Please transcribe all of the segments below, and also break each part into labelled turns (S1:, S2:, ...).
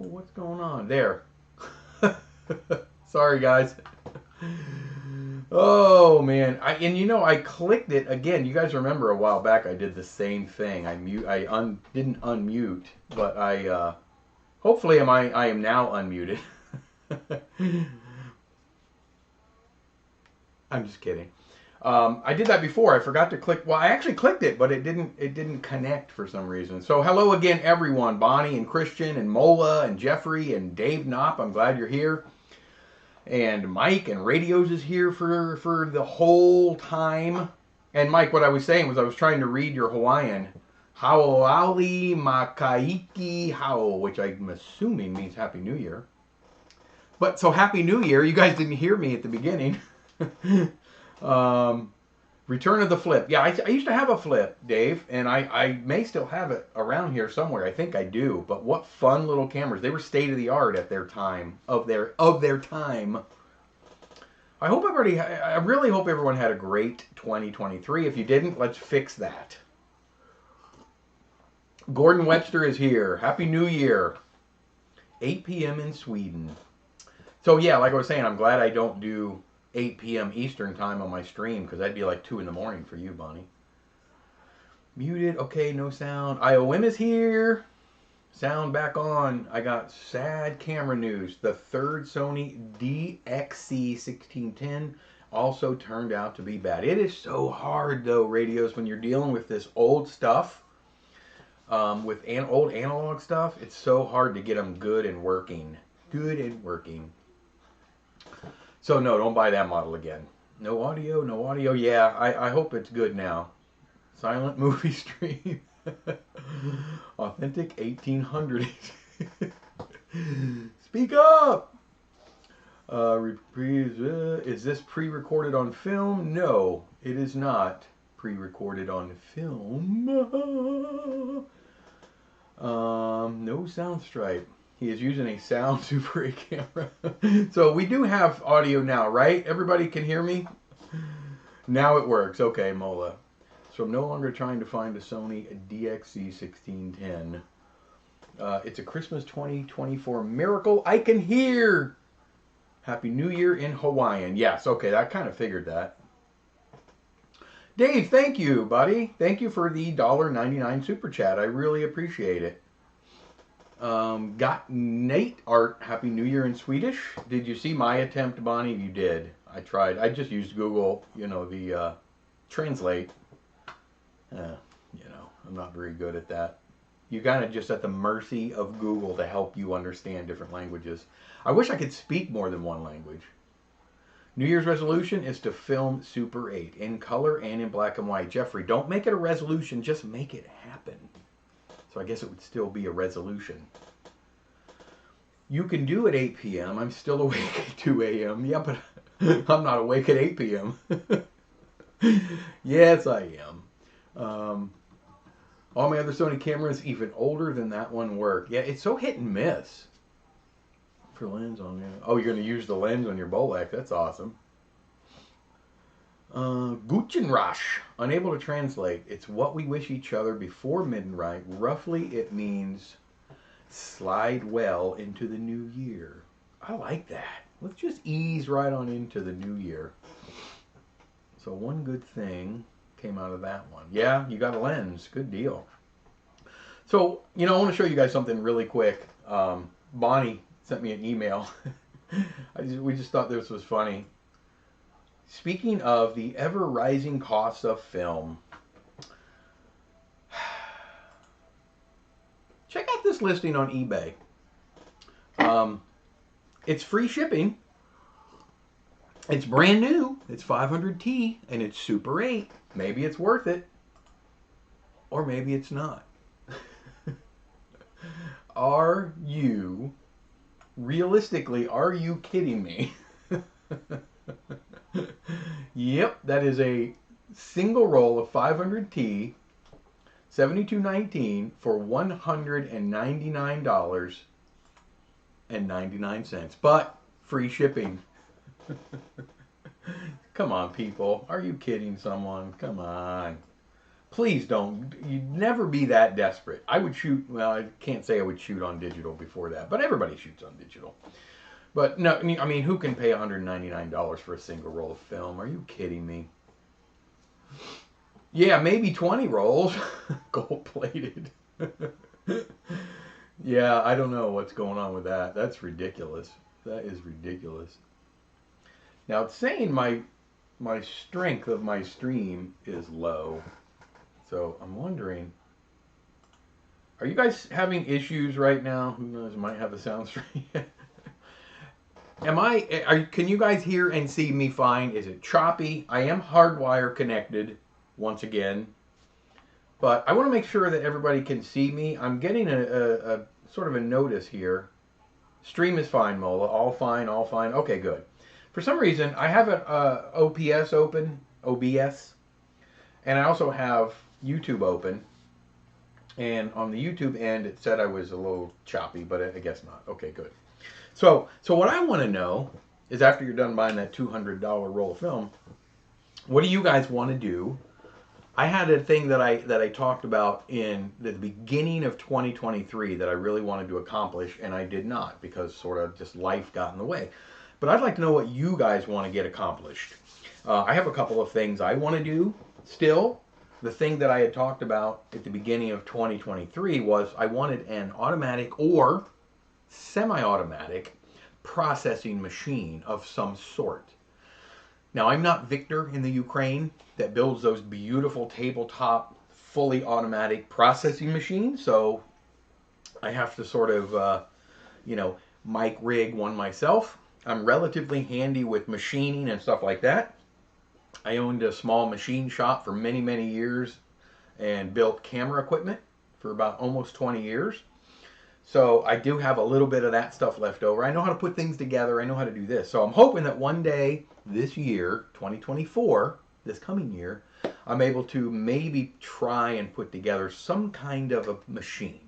S1: What's going on there? Sorry, guys. Oh man, I clicked it again. You guys remember a while back I did the same thing. Didn't unmute, but hopefully I am now unmuted. I'm just kidding. I did that before. I forgot to click. Well, I actually clicked it, but it didn't connect for some reason. So hello again, everyone. Bonnie and Christian and Mola and Jeffrey and Dave Knopp. I'm glad you're here. And Mike and Radios is here for the whole time. And Mike, what I was saying was I was trying to read your Hawaiian. Haoali Makaiki Hao, which I'm assuming means Happy New Year. But so Happy New Year. You guys didn't hear me at the beginning. Return of the Flip. Yeah, I used to have a flip, Dave, and I may still have it around here somewhere. I think I do. But what fun little cameras! They were state of the art at their time. Of their time. I really hope everyone had a great 2023. If you didn't, let's fix that. Gordon Webster is here. Happy New Year. 8 p.m. in Sweden. So yeah, like I was saying, I'm glad I don't do 8 p.m. Eastern time on my stream because that'd be like 2 in the morning for you, Bonnie. Muted. Okay, no sound. IOM is here. Sound back on. I got sad camera news. The third Sony DXC1610 also turned out to be bad. It is so hard though, Radios, when you're dealing with this old stuff, with old analog stuff. It's so hard to get them good and working. Good and working. So no, don't buy that model again. No audio, no audio. Yeah, I hope it's good now. Silent movie stream. Authentic 1800s. Speak up! Reprise. Is this pre-recorded on film? No, it is not pre-recorded on film. No sound stripe. He is using a sound Super 8 camera. So we do have audio now, right? Everybody can hear me? Now it works. Okay, Mola. So I'm no longer trying to find a Sony DXC1610. It's a Christmas 2024 miracle. I can hear! Happy New Year in Hawaiian. Yes, okay, I kind of figured that. Dave, thank you, buddy. Thank you for the $1.99 super chat. I really appreciate it. Got Nate Art, Happy New Year in Swedish. Did you see my attempt, Bonnie? You did. I tried. I just used Google, the translate. I'm not very good at that. You're kind of just at the mercy of Google to help you understand different languages. I wish I could speak more than one language. New Year's resolution is to film Super 8 in color and in black and white. Jeffrey, don't make it a resolution, just make it happen. So I guess it would still be a resolution. You can do at 8 p.m. I'm still awake at 2 a.m. Yeah, but I'm not awake at 8 p.m. Yes, I am. All my other Sony cameras, even older than that one, work. Yeah, it's so hit and miss. For lens on there. Oh, you're going to use the lens on your Bolex. That's awesome. Gutschenrasch. Unable to translate. It's what we wish each other before midnight. Roughly, it means slide well into the new year. I like that. Let's just ease right on into the new year. So one good thing came out of that one. Yeah, you got a lens. Good deal. So, I want to show you guys something really quick. Bonnie sent me an email. We just thought this was funny. Speaking of the ever-rising costs of film, check out this listing on eBay. It's free shipping. It's brand new. It's 500T and it's Super 8. Maybe it's worth it. Or maybe it's not. Realistically, are you kidding me? Yep, that is a single roll of 500T, 7219 for $199.99. But free shipping. Come on, people. Are you kidding someone? Come on. Please don't. You'd never be that desperate. I would shoot. Well, I can't say I would shoot on digital before that, but everybody shoots on digital. But no, I mean, who can pay $199 for a single roll of film? Are you kidding me? Yeah, maybe 20 rolls, gold plated. Yeah, I don't know what's going on with that. That's ridiculous. That is ridiculous. Now it's saying my strength of my stream is low. So I'm wondering, are you guys having issues right now? Who knows? Might have the sound stream. Can you guys hear and see me fine? Is it choppy? I am hardwire connected once again. But I want to make sure that everybody can see me. I'm getting a sort of a notice here. Stream is fine, Mola. All fine, all fine. Okay, good. For some reason, I have an OPS open, OBS, and I also have YouTube open. And on the YouTube end, it said I was a little choppy, but I guess not. Okay, good. So what I want to know is, after you're done buying that $200 roll of film, what do you guys want to do? I had a thing that I talked about in the beginning of 2023 that I really wanted to accomplish, and I did not, because sort of just life got in the way. But I'd like to know what you guys want to get accomplished. I have a couple of things I want to do still. The thing that I had talked about at the beginning of 2023 was I wanted an automatic or semi-automatic processing machine of some sort. Now, I'm not Victor in the Ukraine that builds those beautiful tabletop, fully automatic processing machines, so I have to sort of, mic rig one myself. I'm relatively handy with machining and stuff like that. I owned a small machine shop for many, many years and built camera equipment for about almost 20 years. So I do have a little bit of that stuff left over. I know how to put things together. I know how to do this. So I'm hoping that one day this year, 2024, this coming year, I'm able to maybe try and put together some kind of a machine.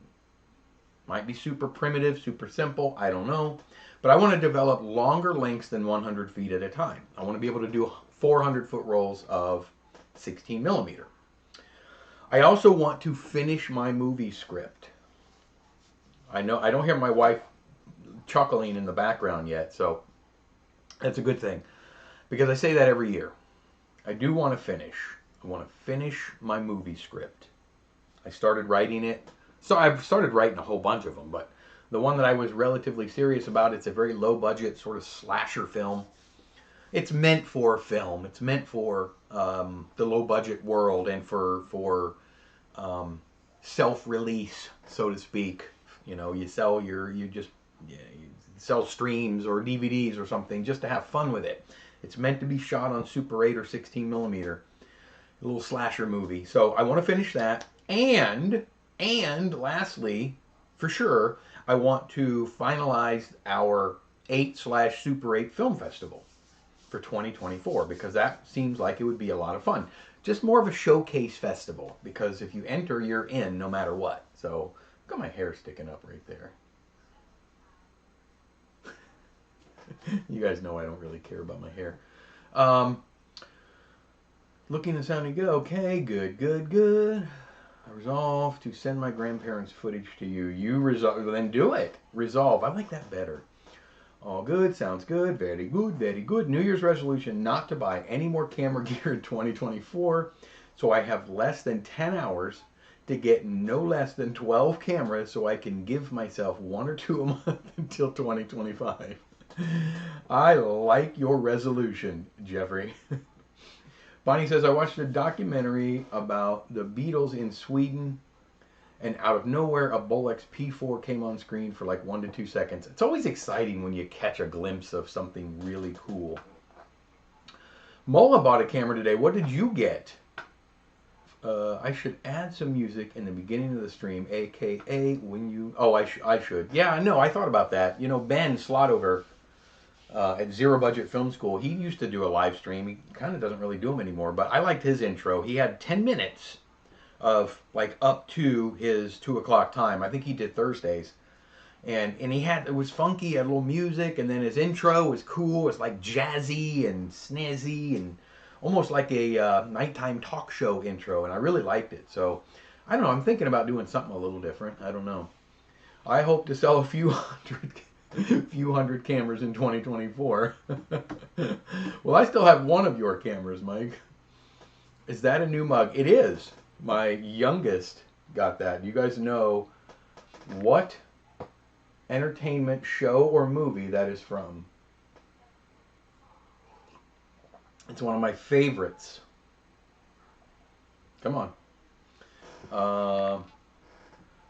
S1: Might be super primitive, super simple, I don't know. But I want to develop longer lengths than 100 feet at a time. I want to be able to do 400-foot rolls of 16 millimeter. I also want to finish my movie script. I know I don't hear my wife chuckling in the background yet, so that's a good thing, because I say that every year. I do want to finish. I want to finish my movie script. I started writing it. So I've started writing a whole bunch of them, but the one that I was relatively serious about, it's a very low budget sort of slasher film. It's meant for film. It's meant for the low budget world and for self-release, so to speak. You know, you sell you sell streams or DVDs or something just to have fun with it. It's meant to be shot on Super 8 or 16 millimeter, a little slasher movie. So I want to finish that, and lastly, for sure, I want to finalize our 8/Super 8 Film Festival for 2024, because that seems like it would be a lot of fun. Just more of a showcase festival, because if you enter, you're in no matter what. So look at my hair sticking up right there. You guys know I don't really care about my hair. Looking and sounding good. Okay, good. I resolve to send my grandparents' footage to you. You resolve, then do it. Resolve. I like that better. All good. Sounds good. Very good. Very good. New Year's resolution not to buy any more camera gear in 2024. So I have less than 10 hours to get no less than 12 cameras so I can give myself 1 or 2 a month until 2025. I like your resolution, Jeffrey. Bonnie says, I watched a documentary about the Beatles in Sweden, and out of nowhere, a Bolex P4 came on screen for like 1 to 2 seconds. It's always exciting when you catch a glimpse of something really cool. Mola bought a camera today. What did you get? I should add some music in the beginning of the stream, aka when you... Oh, I should. Yeah, no, I thought about that. You know, Ben Slotover at Zero Budget Film School, he used to do a live stream. He kind of doesn't really do them anymore, but I liked his intro. He had 10 minutes of like up to his 2 o'clock time. I think he did Thursdays. And he had, it was funky, had a little music, and then his intro was cool. It's like jazzy and snazzy and almost like a nighttime talk show intro, and I really liked it. So I don't know. I'm thinking about doing something a little different. I don't know. I hope to sell a few hundred cameras in 2024. Well, I still have one of your cameras, Mike. Is that a new mug? It is. My youngest got that. You guys know what entertainment show or movie that is from? It's one of my favorites. Come on.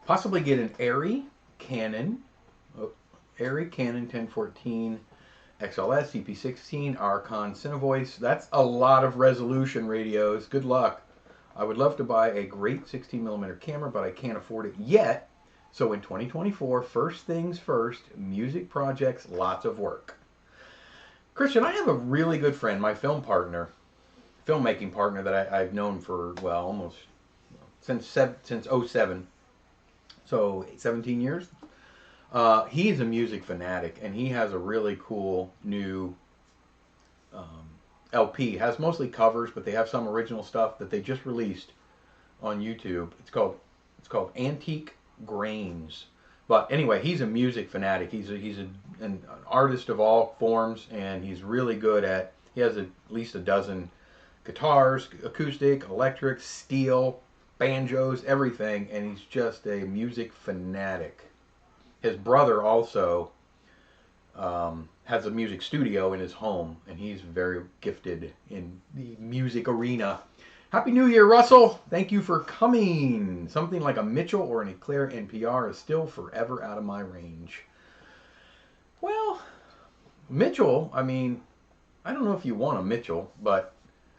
S1: Possibly get an Arri Canon. Arri Canon 1014 XLS CP16 Archon Cinevoice. That's a lot of resolution radios. Good luck. I would love to buy a great 16mm camera, but I can't afford it yet. So in 2024, first things first, music projects, lots of work. Christian, I have a really good friend, my filmmaking partner that I've known for, well, almost since 07. So 17 years. He is a music fanatic, and he has a really cool new LP. It has mostly covers, but they have some original stuff that they just released on YouTube. It's called Antique Grains. But anyway, he's a music fanatic. He's an artist of all forms, and he's really good at. He has at least a dozen guitars, acoustic, electric, steel, banjos, everything, and he's just a music fanatic. His brother also has a music studio in his home, and he's very gifted in the music arena. Happy New Year, Russell! Thank you for coming. Something like a Mitchell or an Eclair NPR is still forever out of my range. Well, Mitchell, I mean, I don't know if you want a Mitchell, but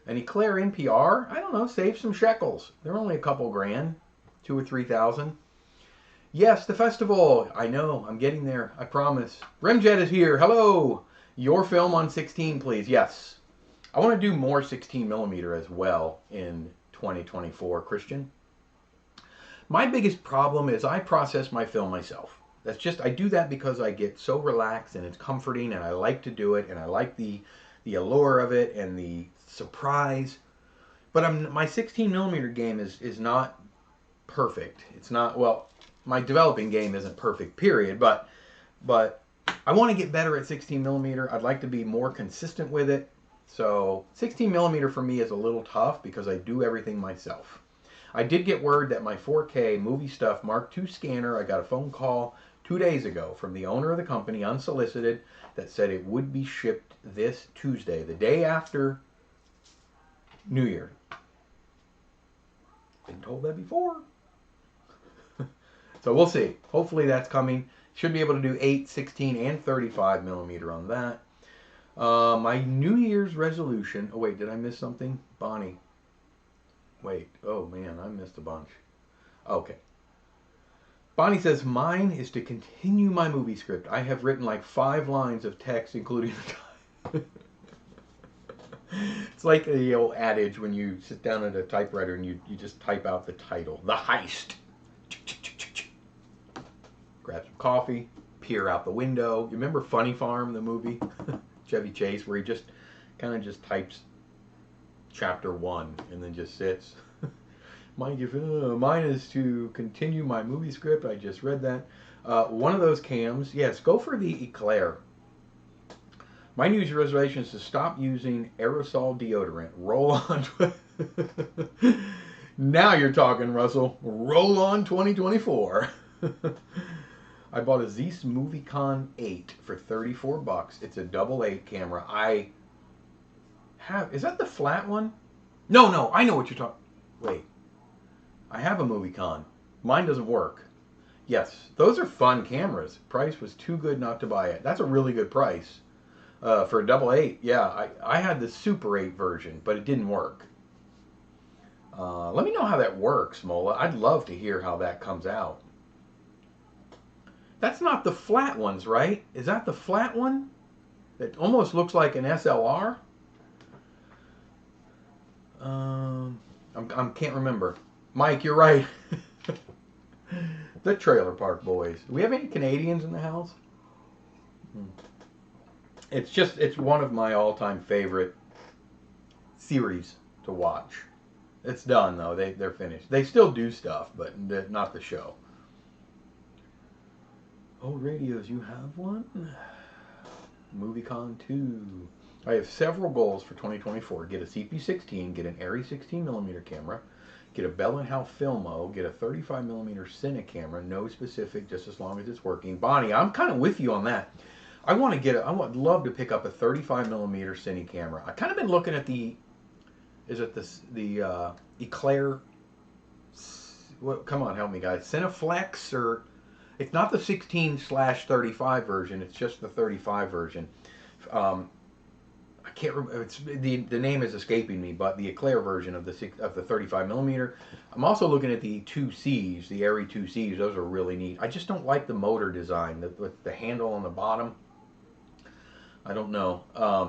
S1: an Eclair NPR, I don't know, save some shekels. They're only a couple grand, 2,000 or 3,000. Yes, the festival. I know, I'm getting there, I promise. Remjet is here. Hello! Your film on 16, please. Yes. I want to do more 16mm as well in 2024, Christian. My biggest problem is I process my film myself. That's just, I do that because I get so relaxed and it's comforting and I like to do it and I like the allure of it and the surprise. But my 16mm game is not perfect. It's not, well, my developing game isn't perfect, period, but I want to get better at 16mm. I'd like to be more consistent with it. So 16mm for me is a little tough because I do everything myself. I did get word that my 4K movie stuff Mark II scanner, I got a phone call 2 days ago from the owner of the company, unsolicited, that said it would be shipped this Tuesday, the day after New Year. Been told that before. So we'll see. Hopefully that's coming. Should be able to do 8, 16, and 35mm on that. My New Year's resolution. Oh, wait, did I miss something? Bonnie. Wait. Oh, man, I missed a bunch. Okay. Bonnie says, mine is to continue my movie script. I have written like 5 lines of text, including the It's like the old adage when you sit down at a typewriter and you just type out the title. The Heist. Grab some coffee, peer out the window. You remember Funny Farm, the movie? Chevy Chase, where he just kind of just types chapter 1 and then just sits. Mine is to continue my movie script. I just read that. One of those cams, yes, go for the Eclair. My New Year's resolution is to stop using aerosol deodorant. Roll on. Now you're talking, Russell. Roll on 2024. I bought a Zeiss Moviecon 8 for 34 bucks. It's a double 8 camera. I have, is that the flat one? No, I know what you're talking. Wait. I have a Moviecon. Mine doesn't work. Yes, those are fun cameras. Price was too good not to buy it. That's a really good price. For a double 8, yeah, I had the Super 8 version, but it didn't work. Let me know how that works, Mola. I'd love to hear how that comes out. That's not the flat ones, right? Is that the flat one? That almost looks like an SLR? I can't remember. Mike, you're right. The Trailer Park Boys. Do we have any Canadians in the house? It's one of my all-time favorite series to watch. It's done though. They're finished. They still do stuff, but not the show. Old radios, you have one? MovieCon 2. I have several goals for 2024. Get a CP16, get an ARRI 16mm camera, get a Bell & Howell Filmo, get a 35mm Cine camera, no specific, just as long as it's working. Bonnie, I'm kind of with you on that. I would love to pick up a 35mm Cine camera. I kind of been looking at the Eclair, what, come on, help me guys, Cineflex, or it's not the 16/35 version, it's just the 35 version. I can't remember, the name is escaping me, but the Eclair version of the 35mm. I'm also looking at the 2Cs, the ARRI 2Cs. Those are really neat. I just don't like the motor design with the handle on the bottom. I don't know,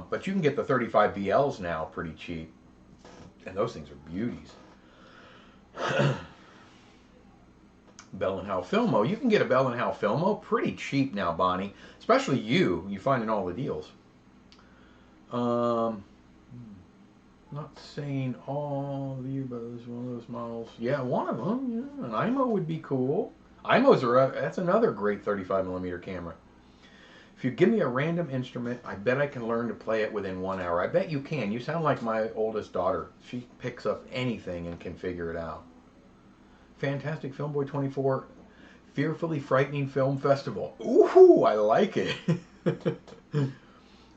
S1: but you can get the 35BLs now pretty cheap, and those things are beauties. Bell & Howell Filmo. You can get a Bell & Howell Filmo pretty cheap now, Bonnie. Especially you finding all the deals. Not saying all of you, but it's one of those models. Yeah, one of them. Yeah, an IMO would be cool. IMOs that's another great 35mm camera. If you give me a random instrument, I bet I can learn to play it within 1 hour. I bet you can. You sound like my oldest daughter. She picks up anything and can figure it out. Fantastic Filmboy24 Fearfully Frightening Film Festival. Ooh, I like it.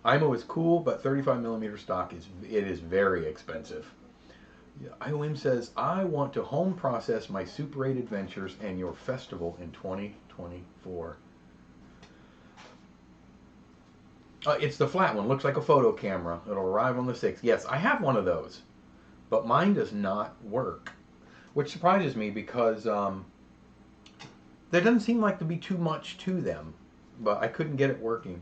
S1: IMO is cool, but 35mm stock is very expensive. Yeah, IOM says, I want to home process my Super 8 adventures and your festival in 2024. It's the flat one. Looks like a photo camera. It'll arrive on the 6th. Yes, I have one of those, but mine does not work, which surprises me because there doesn't seem like to be too much to them, but I couldn't get it working.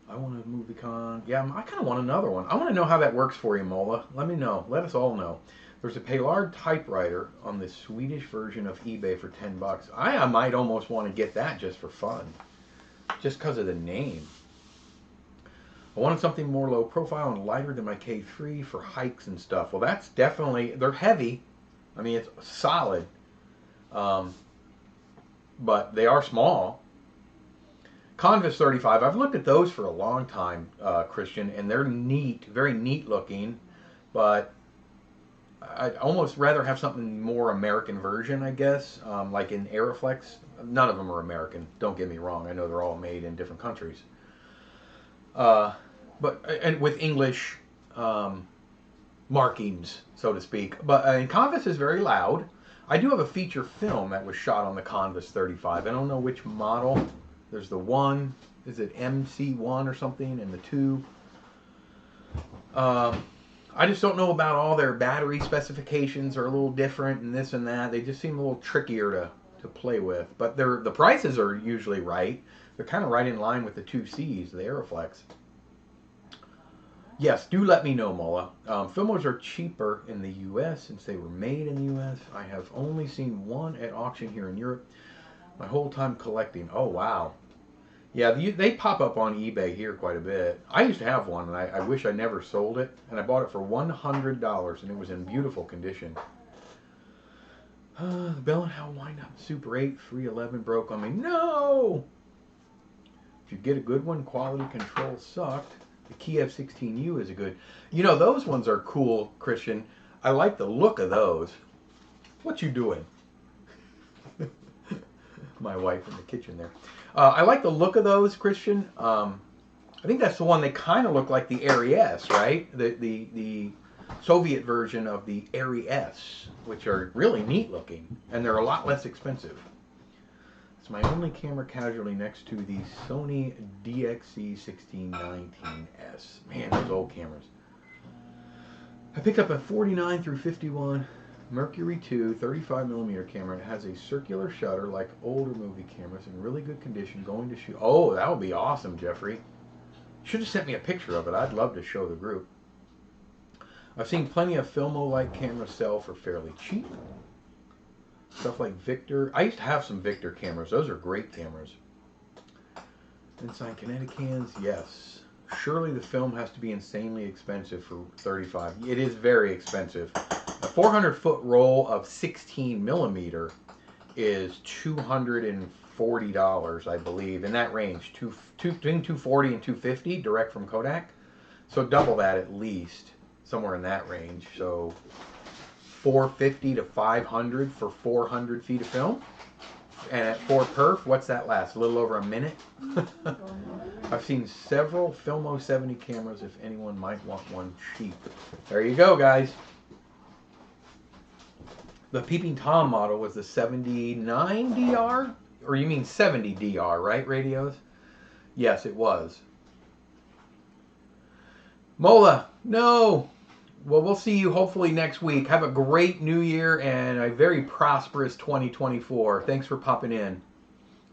S1: I want a MovieCon. Yeah, I kind of want another one. I want to know how that works for you, Mola. Let me know. Let us all know. There's a Paillard typewriter on the Swedish version of eBay for $10. I might almost want to get that just for fun, just because of the name. I wanted something more low profile and lighter than my K3 for hikes and stuff. Well, that's definitely, they're heavy. I mean, it's solid, but they are small. Convis 35, I've looked at those for a long time, Christian, and they're neat, very neat looking, but I'd almost rather have something more American version, I guess, like in Aeroflex. None of them are American, don't get me wrong. I know they're all made in different countries. And with English markings, so to speak. But Convis is very loud. I do have a feature film that was shot on the Convis 35. I don't know which model. There's the 1, is it MC1 or something, and the 2. I just don't know about all their battery specifications are a little different and this and that. They just seem a little trickier to play with. But the prices are usually right. They're kind of right in line with the 2Cs, the Aeroflex. Yes, do let me know, Mola. Filmos are cheaper in the U.S. since they were made in the U.S. I have only seen one at auction here in Europe my whole time collecting. Oh, wow. Yeah, they pop up on eBay here quite a bit. I used to have one, and I wish I never sold it. And I bought it for $100, and it was in beautiful condition. The Bell & Howell wind-up Super 8 311 broke on me. No! If you get a good one, quality control sucked. The Kiev 16U is a good... You know, those ones are cool, Christian. I like the look of those. What you doing? My wife in the kitchen there. I like the look of those, Christian. I think that's the one they kind of look like the ARRI S, right? The Soviet version of the ARRI S, which are really neat looking, and they're a lot less expensive. It's my only camera casually next to the Sony DXC1619S. Man, those old cameras. I picked up a 49 through 51 Mercury 2 35mm camera. It has a circular shutter like older movie cameras in really good condition. Going to shoot. Oh, that would be awesome, Jeffrey. Should have sent me a picture of it. I'd love to show the group. I've seen plenty of Filmo-like cameras sell for fairly cheap. Stuff like Victor. I used to have some Victor cameras. Those are great cameras. Inside kinetic cans, yes. Surely the film has to be insanely expensive for 35. It is very expensive. A 400-foot roll of 16 millimeter is $240, I believe, in that range, between 240 and 250 direct from Kodak. So double that at least, somewhere in that range. So 450 to 500 for 400 feet of film. And at 4 perf, what's that last? A little over a minute? I've seen several Filmo 70 cameras if anyone might want one cheap. There you go, guys. The Peeping Tom model was the 79 DR? Or you mean 70 DR, right, radios? Yes, it was. Mola, no! Well, we'll see you hopefully next week. Have a great new year and a very prosperous 2024. Thanks for popping in.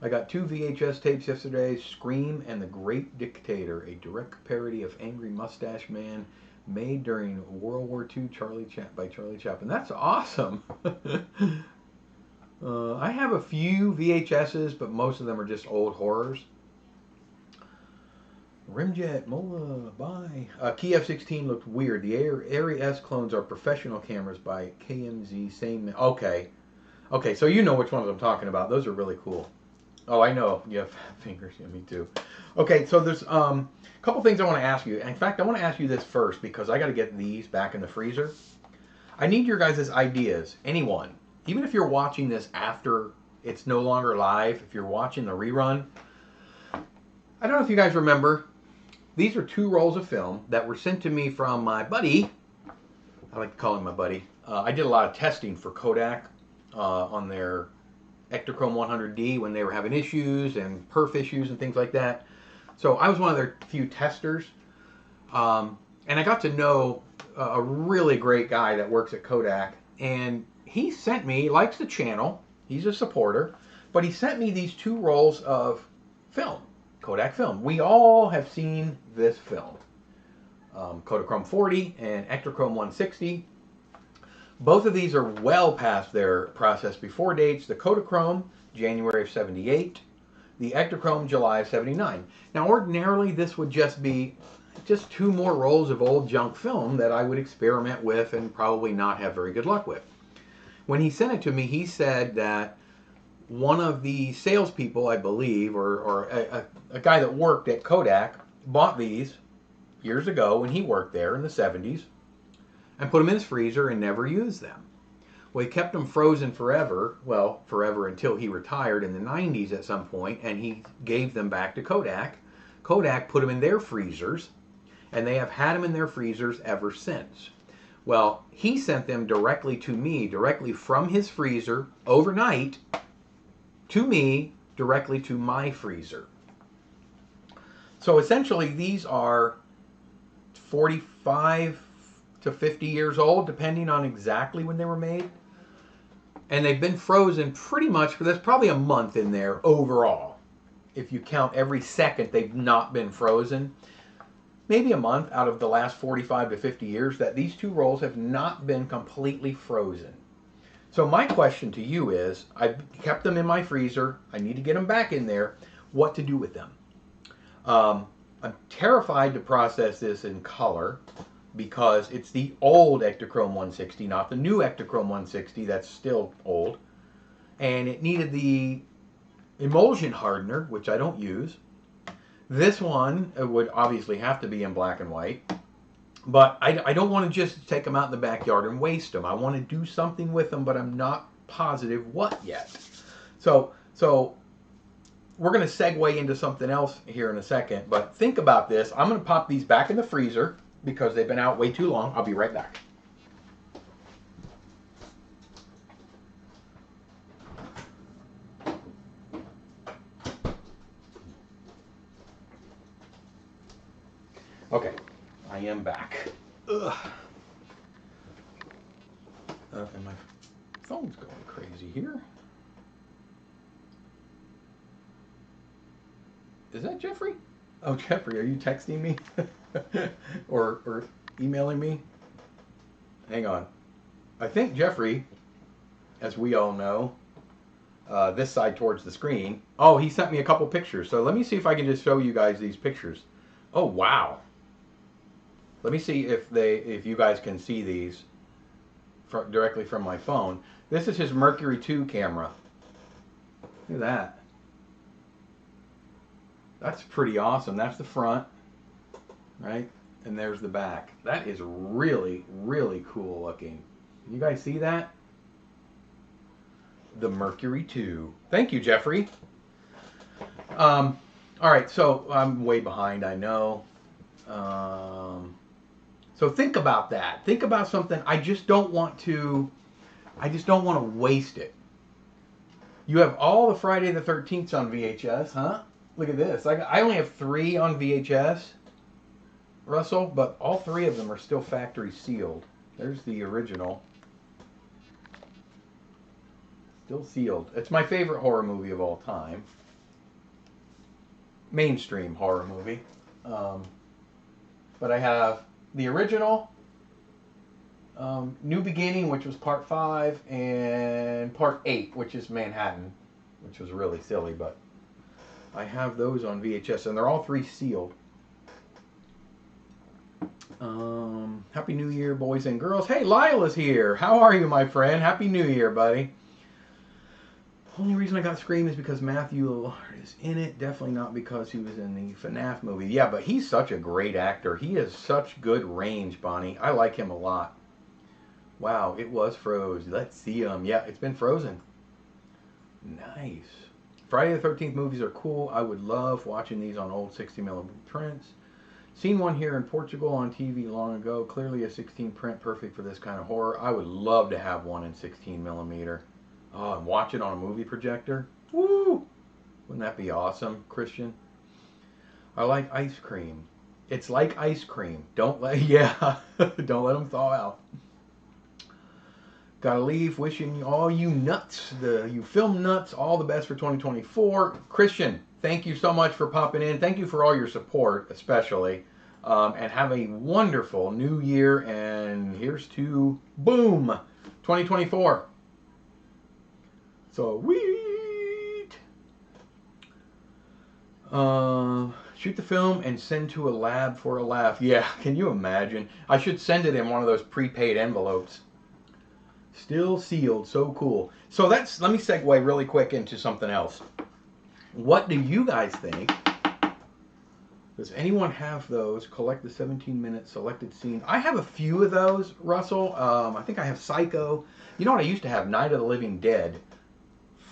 S1: I got 2 VHS tapes yesterday, Scream and The Great Dictator, a direct parody of Angry Mustache Man made during World War II by Charlie Chaplin. That's awesome. I have a few VHSs, but most of them are just old horrors. Rimjet, Mola, bye. Key F-16 looked weird. The Arri S clones are professional cameras by KMZ. Same. Okay. Okay, so you know which ones I'm talking about. Those are really cool. Oh, I know. You have fat fingers. Yeah, me too. Okay, so there's a couple things I want to ask you. In fact, I want to ask you this first because I got to get these back in the freezer. I need your guys' ideas. Anyone. Even if you're watching this after it's no longer live, if you're watching the rerun. I don't know if you guys remember. These are 2 rolls of film that were sent to me from my buddy. I like to call him my buddy. I did a lot of testing for Kodak on their Ektachrome 100D when they were having issues and perf issues and things like that. So I was one of their few testers. And I got to know a really great guy that works at Kodak. And he sent me, he likes the channel, he's a supporter, but he sent me these 2 rolls of film. Kodak film. We all have seen this film. Kodachrome 40 and Ektachrome 160. Both of these are well past their process before dates. The Kodachrome, January of 78. The Ektachrome, July of 79. Now ordinarily this would just be 2 more rolls of old junk film that I would experiment with and probably not have very good luck with. When he sent it to me, he said that one of the salespeople, I believe, or a guy that worked at Kodak, bought these years ago when he worked there in the 70s and put them in his freezer and never used them. Well, he kept them frozen forever, well, forever until he retired in the 90s at some point, and he gave them back to Kodak. Kodak put them in their freezers, and they have had them in their freezers ever since. Well, he sent them directly to me, directly from his freezer, overnight, to me, directly to my freezer. So essentially these are 45 to 50 years old, depending on exactly when they were made. And they've been frozen pretty much, there's probably a month in there overall. If you count every second they've not been frozen. Maybe a month out of the last 45 to 50 years that these 2 rolls have not been completely frozen. So my question to you is, I've kept them in my freezer. I need to get them back in there. What to do with them? I'm terrified to process this in color because it's the old Ektachrome 160, not the new Ektachrome 160 that's still old. And it needed the emulsion hardener, which I don't use. This one would obviously have to be in black and white. But I don't want to just take them out in the backyard and waste them. I want to do something with them, but I'm not positive what yet. So we're going to segue into something else here in a second. But think about this. I'm going to pop these back in the freezer because they've been out way too long. I'll be right back. Okay, I am back. Ugh. And my phone's going crazy here. Is that Jeffrey? Oh, Jeffrey, are you texting me? or emailing me? Hang on. I think Jeffrey, as we all know, this side towards the screen. Oh, he sent me a couple pictures. So let me see if I can just show you guys these pictures. Oh, wow. Let me see if you guys can see these directly from my phone. This is his Mercury 2 camera. Look at that. That's pretty awesome. That's the front, right? And there's the back. That is really, really cool looking. You guys see that? The Mercury 2. Thank you, Jeffrey. All right, so I'm way behind, I know. So think about that. Think about something. I just don't want to waste it. You have all the Friday the 13th on VHS, huh? Look at this. I only have 3 on VHS, Russell, but all 3 of them are still factory sealed. There's the original. Still sealed. It's my favorite horror movie of all time. Mainstream horror movie. But I have the original, New Beginning, which was part 5, and part 8, which is Manhattan, which was really silly, but I have those on VHS, and they're all 3 sealed. Happy New Year, boys and girls. Hey, Lyle is here. How are you, my friend? Happy New Year, buddy. Only reason I got Scream is because Matthew Lillard is in it. Definitely not because he was in the FNAF movie. Yeah, but he's such a great actor. He has such good range, Bonnie. I like him a lot. Wow, it was froze. Let's see him. Yeah, it's been frozen. Nice. Friday the 13th movies are cool. I would love watching these on old 60mm prints. Seen one here in Portugal on TV long ago. Clearly a 16 print, perfect for this kind of horror. I would love to have one in 16mm. Oh, and watch it on a movie projector. Woo! Wouldn't that be awesome, Christian? I like ice cream. It's like ice cream. Don't let don't let them thaw out. Gotta leave. Wishing all you nuts, you film nuts, all the best for 2024. Christian, thank you so much for popping in. Thank you for all your support, especially. And have a wonderful new year. And here's to boom, 2024. Sweet. Shoot the film and send to a lab for a laugh. Yeah, can you imagine? I should send it in one of those prepaid envelopes. Still sealed. So cool. So let me segue really quick into something else. What do you guys think? Does anyone have those? Collect the 17-minute selected scene. I have a few of those, Russell. I think I have Psycho. You know what I used to have? Night of the Living Dead.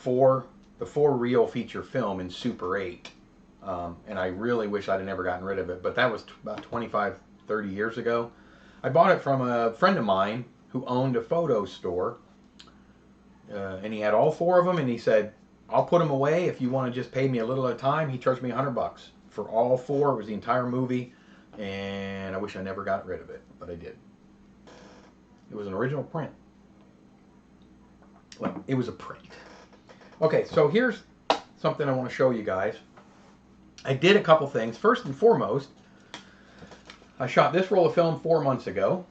S1: The 4-reel feature film in Super 8. And I really wish I'd have never gotten rid of it, but that was about 25, 30 years ago. I bought it from a friend of mine who owned a photo store, and he had all 4 of them, and he said, I'll put them away if you want to just pay me a little at a time. He charged me $100 for all 4. It was the entire movie, and I wish I never got rid of it, but I did. It was an original print. Well, it was a print. Okay, so here's something I want to show you guys. I did a couple things. First and foremost, I shot this roll of film 4 months ago.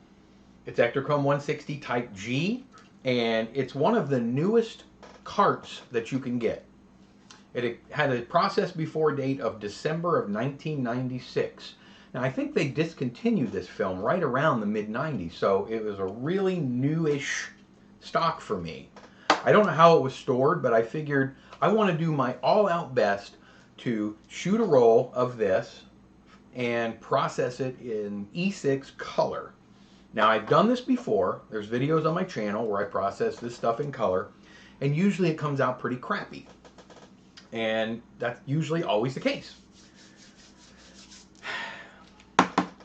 S1: It's Ektachrome 160 Type G, and it's one of the newest carts that you can get. It had a process before date of December of 1996. Now, I think they discontinued this film right around the mid-90s, so it was a really newish stock for me. I don't know how it was stored, but I figured I want to do my all-out best to shoot a roll of this and process it in E6 color. Now, I've done this before. There's videos on my channel where I process this stuff in color, and usually it comes out pretty crappy. And that's usually always the case.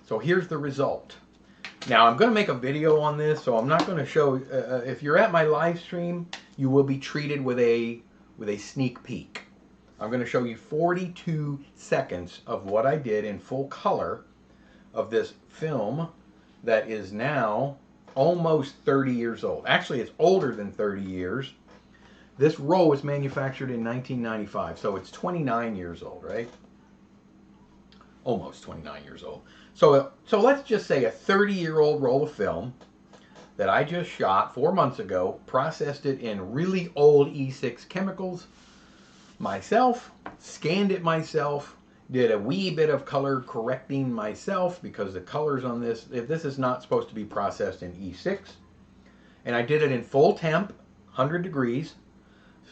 S1: So here's the result. Now, I'm going to make a video on this, so I'm not going to show... if you're at my live stream, you will be treated with a sneak peek. I'm going to show you 42 seconds of what I did in full color of this film that is now almost 30 years old. Actually, it's older than 30 years. This roll was manufactured in 1995, so it's 29 years old, right? Almost 29 years old. So let's just say a 30-year-old roll of film that I just shot 4 months ago, processed it in really old E6 chemicals myself, scanned it myself, Did a wee bit of color correcting myself because the colors on this, if this is not supposed to be processed in E6, and I did it in full temp, 100 degrees.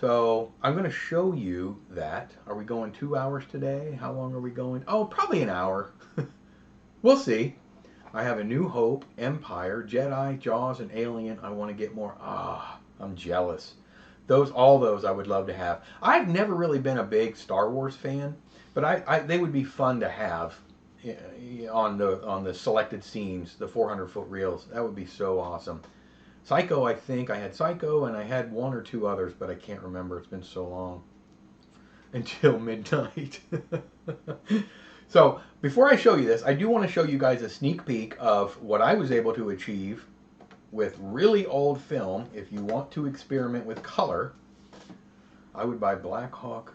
S1: So I'm going to show you that. Are we going 2 hours today? How long are we going? Oh, probably an hour. We'll see. I have a New Hope, Empire, Jedi, Jaws, and Alien. I want to get more. Ah, I'm jealous. All those I would love to have. I've never really been a big Star Wars fan, but they would be fun to have on the selected scenes, the 400-foot reels. That would be so awesome. Psycho, I think I had Psycho, and I had one or two others, but I can't remember. It's been so long. Until midnight. So before I show you this, I do want to show you guys a sneak peek of what I was able to achieve with really old film. If you want to experiment with color, I would buy Black Hawk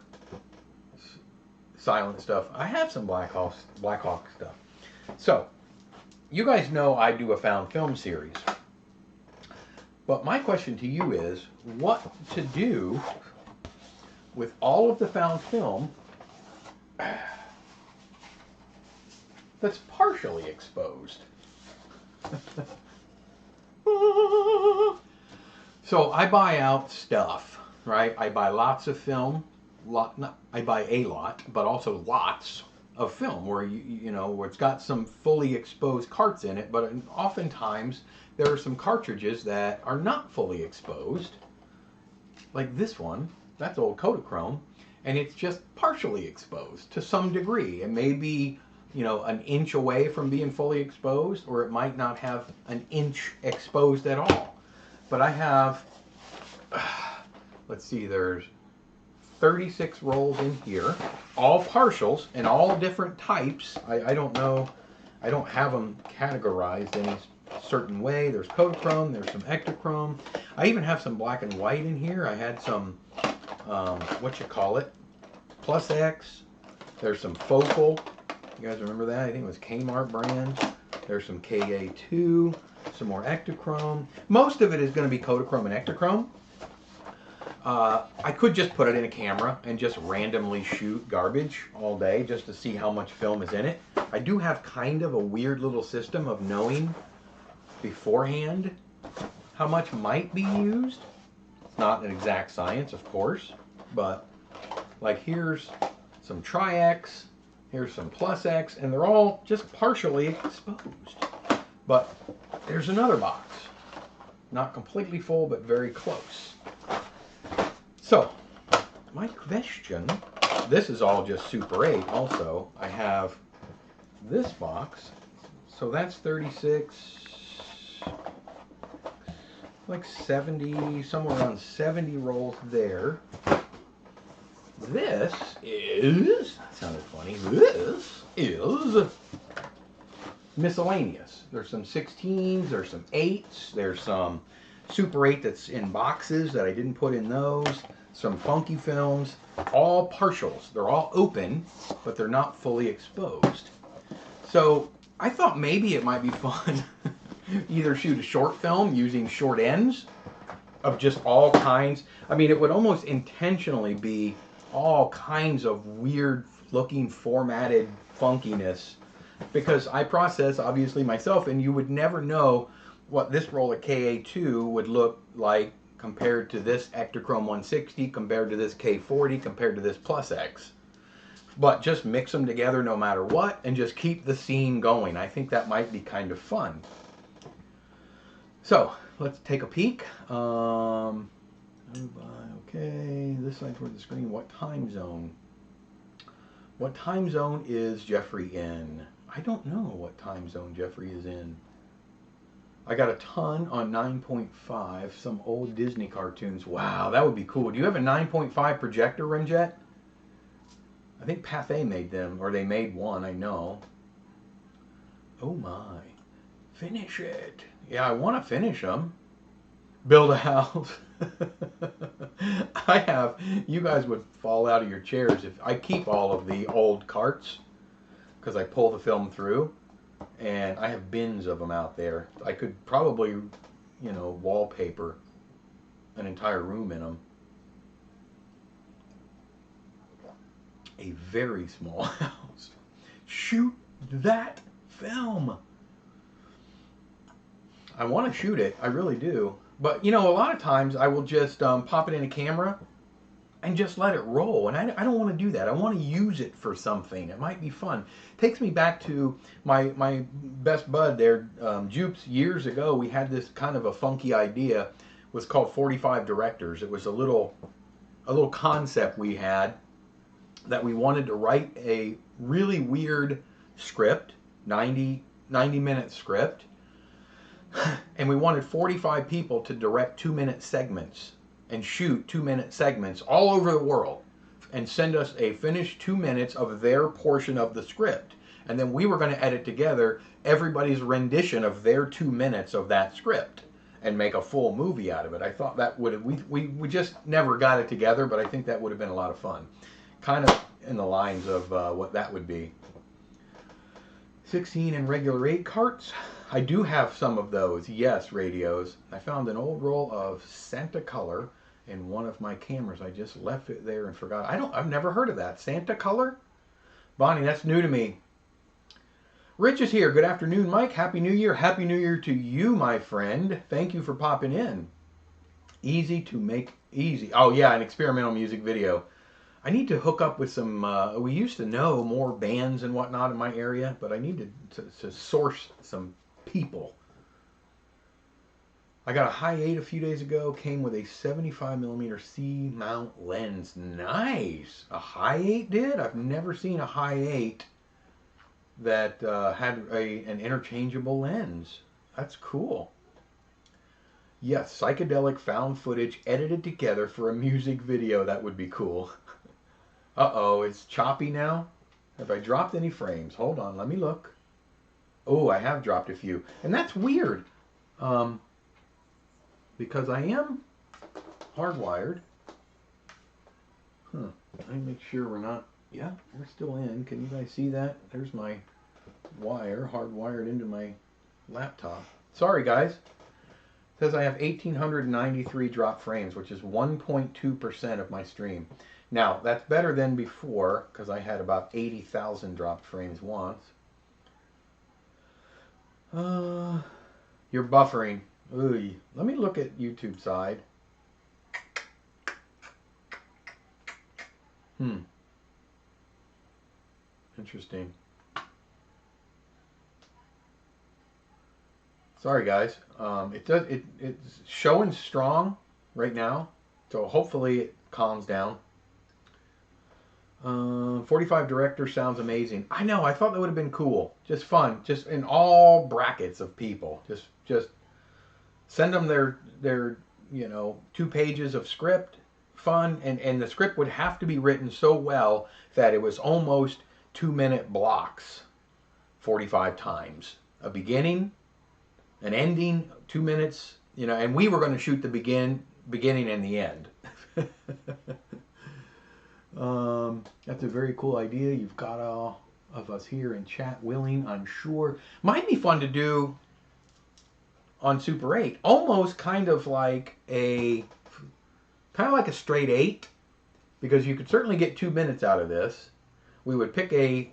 S1: silent stuff. I have some Black Hawk stuff. So you guys know I do a found film series. But my question to you is, what to do with all of the found film that's partially exposed? So I buy out stuff, right? I buy lots of film. I buy a lot, but also lots of film where where it's got some fully exposed carts in it, but oftentimes there are some cartridges that are not fully exposed, like this one. That's old Kodachrome, and it's just partially exposed to some degree. It may be, an inch away from being fully exposed, or it might not have an inch exposed at all. But I have, let's see, there's 36 rolls in here, all partials and all different types. I don't know, I don't have them categorized any certain way. There's Kodachrome, there's some Ektachrome. I even have some black and white in here. I had some, Plus X. There's some Focal. You guys remember that? I think it was Kmart brand. There's some KA2, some more Ektachrome. Most of it is going to be Kodachrome and Ektachrome. I could just put it in a camera and just randomly shoot garbage all day just to see how much film is in it. I do have kind of a weird little system of knowing beforehand how much might be used. It's not an exact science, of course, but like here's some Tri-X, here's some Plus X, and they're all just partially exposed. But there's another box. Not completely full, but very close. So, my question, this is all just Super 8 also. I have this box, so that's 36, like 70, somewhere around 70 rolls there. This is, that sounded funny, this is miscellaneous. There's some 16s, there's some 8s, there's some Super 8 that's in boxes that I didn't put in those, some funky films, all partials. They're all open, but they're not fully exposed. So I thought maybe it might be fun either shoot a short film using short ends of just all kinds. I mean, it would almost intentionally be all kinds of weird looking formatted funkiness, because I process obviously myself, and you would never know what this roll of KA2 would look like compared to this Ektachrome 160, compared to this K40, compared to this Plus X. But just mix them together no matter what and just keep the scene going. I think that might be kind of fun. So let's take a peek. Okay, this side toward the screen. What time zone? What time zone is Jeffrey in? I don't know what time zone Jeffrey is in. I got a ton on 9.5, some old Disney cartoons. Wow, that would be cool. Do you have a 9.5 projector, Renjet? I think Pathé made them, or they made one, I know. Oh my. Finish it. Yeah, I want to finish them. Build a house. I have, you guys would fall out of your chairs if I keep all of the old carts, because I pull the film through, and I have bins of them out there. I could probably, wallpaper an entire room in them. A very small house. Shoot that film. I want to shoot it. I really do. But, you know, a lot of times I will just pop it in a camera and just let it roll. And I don't want to do that. I want to use it for something. It might be fun. Takes me back to my best bud there, Jupes, years ago. We had this kind of a funky idea. It was called 45 Directors. It was a little concept we had that we wanted to write a really weird script, 90-minute script. And we wanted 45 people to direct 2-minute segments and shoot 2-minute segments all over the world and send us a finished 2 minutes of their portion of the script. And then we were going to edit together everybody's rendition of their 2 minutes of that script and make a full movie out of it. I thought that would have, we just never got it together, but I think that would have been a lot of fun. Kind of in the lines of what that would be. 16 and regular 8 carts. I do have some of those, yes, radios. I found an old roll of Santa Color in one of my cameras. I just left it there and forgot. I've never heard of that. Santa Color? Bonnie, that's new to me. Rich is here. Good afternoon, Mike. Happy New Year. Happy New Year to you, my friend. Thank you for popping in. Easy to make easy. Oh, yeah, an experimental music video. I need to hook up with some, we used to know more bands and whatnot in my area, but I need to source some people. I got a Hi8 a few days ago, came with a 75mm C mount lens. Nice! A Hi8 did? I've never seen a Hi8 that had an interchangeable lens. That's cool. Yes, psychedelic found footage edited together for a music video. That would be cool. Uh-oh, it's choppy now. Have I dropped any frames? Hold on, let me look. Oh, I have dropped a few. And that's weird. Because I am hardwired. Let me make sure we're not... Yeah, we're still in. Can you guys see that? There's my wire hardwired into my laptop. Sorry, guys. It says I have 1,893 drop frames, which is 1.2% of my stream. Now, that's better than before, because I had about 80,000 dropped frames once. You're buffering. Ooh. Let me look at YouTube side. Interesting. Sorry, guys. It's showing strong right now, so hopefully it calms down. 45 Director sounds amazing. I know. I thought that would have been cool. Just fun. Just in all brackets of people. Just send them their 2 pages of script. Fun. And the script would have to be written so well that it was almost 2-minute blocks 45 times. A beginning, an ending, 2 minutes, and we were going to shoot the beginning and the end. That's a very cool idea. You've got all of us here in chat willing, I'm sure. Might be fun to do on Super 8. Almost kind of like a straight 8, because you could certainly get 2 minutes out of this. We would pick a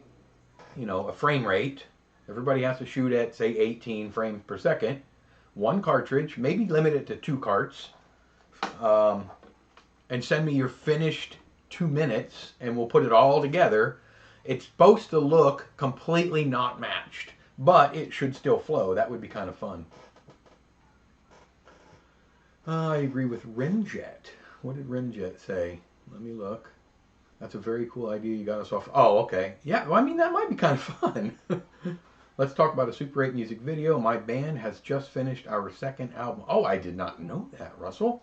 S1: frame rate. Everybody has to shoot at, say, 18 frames per second. 1 cartridge, maybe limit it to 2 carts. And send me your finished 2 minutes, and we'll put it all together. It's supposed to look completely not matched, but it should still flow. That would be kind of fun. I agree with Renjet. What did Renjet say? Let me look. That's a very cool idea. You got us off. Oh, okay. Yeah, well, I mean, that might be kind of fun. Let's talk about a Super 8 music video. My band has just finished our 2nd album. Oh, I did not know that, Russell.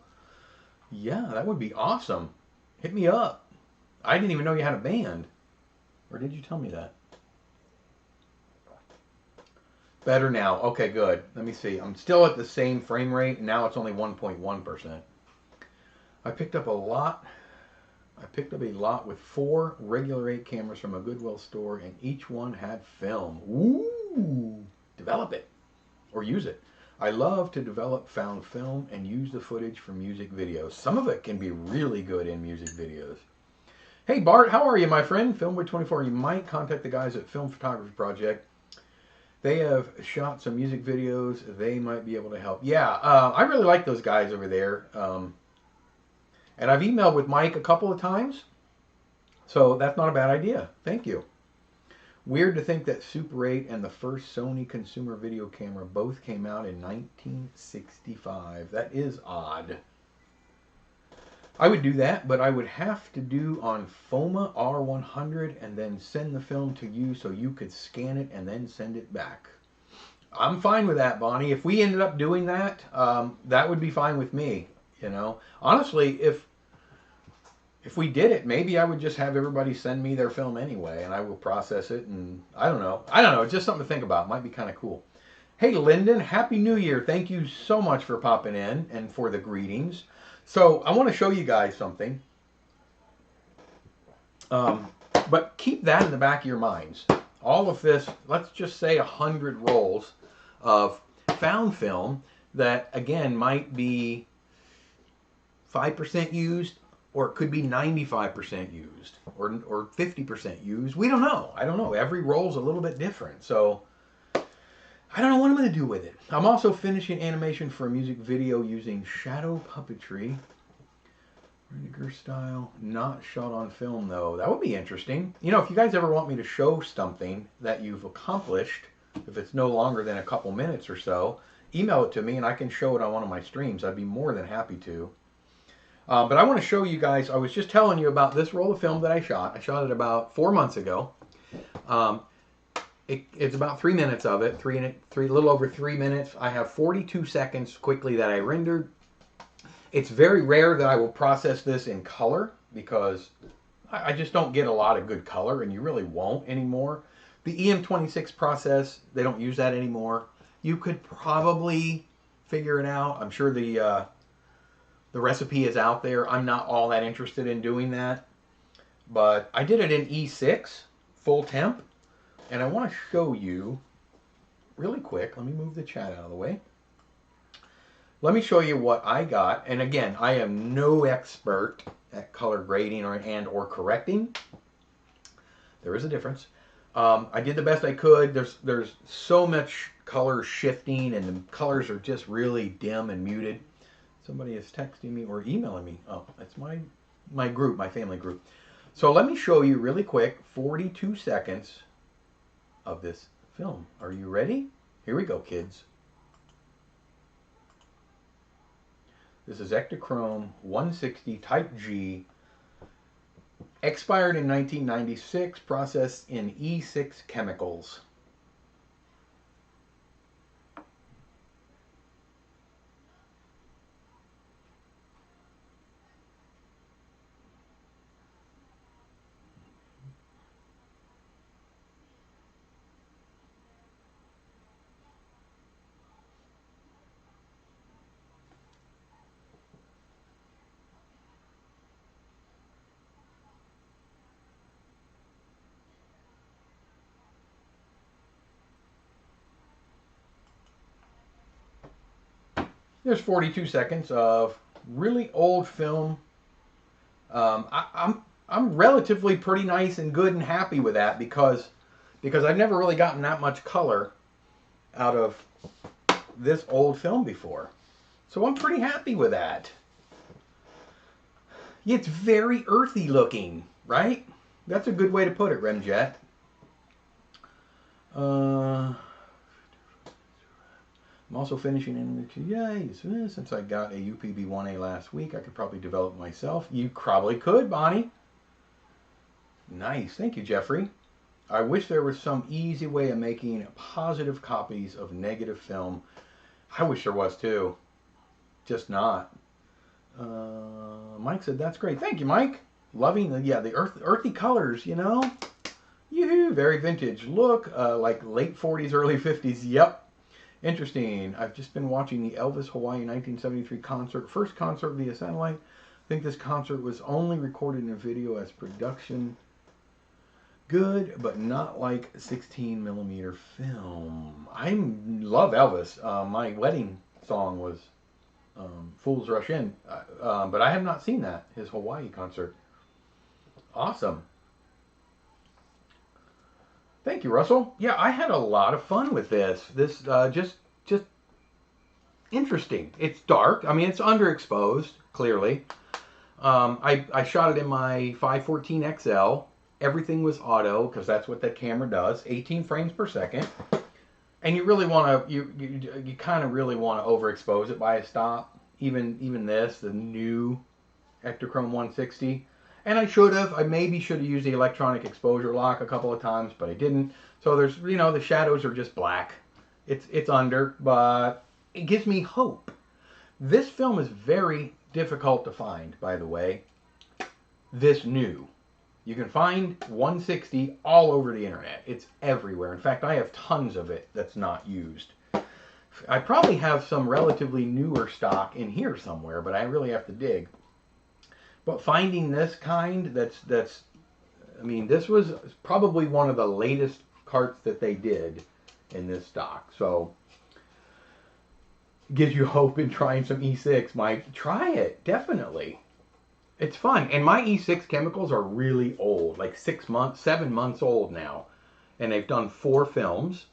S1: Yeah, that would be awesome. Hit me up. I didn't even know you had a band. Or did you tell me that? Better now. Okay, good. Let me see. I'm still at the same frame rate, and now it's only 1.1%. I picked up a lot with 4 regular 8 cameras from a Goodwill store, and each one had film. Ooh! Develop it. Or use it. I love to develop found film and use the footage for music videos. Some of it can be really good in music videos. Hey Bart, how are you, my friend? Filmboy24. You might contact the guys at Film Photography Project. They have shot some music videos. They might be able to help. Yeah, I really like those guys over there. And I've emailed with Mike a couple of times, so that's not a bad idea. Thank you. Weird to think that Super 8 and the first Sony consumer video camera both came out in 1965. That is odd. I would do that, but I would have to do on FOMA R100 and then send the film to you so you could scan it and then send it back. I'm fine with that, Bonnie. If we ended up doing that, that would be fine with me. You know, honestly, if we did it, maybe I would just have everybody send me their film anyway, and I will process it. And I don't know. I don't know. It's just something to think about. It might be kind of cool. Hey, Lyndon, Happy New Year. Thank you so much for popping in and for the greetings. So I want to show you guys something. But keep that in the back of your minds. All of this, let's just say 100 rolls of found film that, again, might be 5% used, or it could be 95% used, or 50% used. We don't know. I don't know. Every roll's a little bit different. So I don't know what I'm going to do with it. I'm also finishing animation for a music video using shadow puppetry. Renegger style, not shot on film though. That would be interesting. You know, if you guys ever want me to show something that you've accomplished, if it's no longer than a couple minutes or so, email it to me and I can show it on one of my streams. I'd be more than happy to. But I want to show you guys, I was just telling you about this roll of film that I shot. I shot it about 4 months ago. It's about 3 minutes of it, a little over 3 minutes. I have 42 seconds quickly that I rendered. It's very rare that I will process this in color because I just don't get a lot of good color, and you really won't anymore. The EM26 process, they don't use that anymore. You could probably figure it out. I'm sure the recipe is out there. I'm not all that interested in doing that. But I did it in E6, full temp. And I want to show you really quick. Let me move the chat out of the way. Let me show you what I got. And again, I am no expert at color grading or correcting. There is a difference. I did the best I could. There's so much color shifting, and the colors are just really dim and muted. Somebody is texting me or emailing me. Oh, that's my group, my family group. So let me show you really quick 42 seconds of this film. Are you ready? Here we go, kids. This is Ektachrome 160 Type G, expired in 1996, processed in E6 chemicals. There's 42 seconds of really old film. I'm relatively pretty nice and good and happy with that because I've never really gotten that much color out of this old film before. So I'm pretty happy with that. It's very earthy looking, right? That's a good way to put it, Remjet. I'm also finishing animation. Yay! Since I got a UPB-1A last week, I could probably develop myself. You probably could, Bonnie. Nice. Thank you, Jeffrey. I wish there was some easy way of making positive copies of negative film. I wish there was too. Just not. Mike said that's great. Thank you, Mike. Loving the earthy colors, you know. Yoo-hoo, very vintage look, like late 40s, early 50s. Yep. Interesting. I've just been watching the Elvis Hawaii 1973 concert, first concert via satellite. I think this concert was only recorded in a video as production. Good, but not like 16 millimeter film. I love Elvis. My wedding song was Fools Rush In, but I have not seen that, his Hawaii concert. Awesome. Thank you, Russell. Yeah, I had a lot of fun with this. This just interesting. It's dark. I mean, it's underexposed, clearly. I shot it in my 514 XL. Everything was auto because that's what that camera does. 18 frames per second. And you really want to you kind of really want to overexpose it by a stop. Even this, the new Ektachrome 160. And I maybe should have used the electronic exposure lock a couple of times, but I didn't. So there's, the shadows are just black. It's under, but it gives me hope. This film is very difficult to find, by the way. This new. You can find 160 all over the internet. It's everywhere. In fact, I have tons of it that's not used. I probably have some relatively newer stock in here somewhere, but I really have to dig. But finding this kind, I mean, this was probably one of the latest carts that they did in this stock. So, gives you hope in trying some E6, Mike. Try it, definitely. It's fun. And my E6 chemicals are really old, like 6 months, 7 months old now. And they've done 4 films,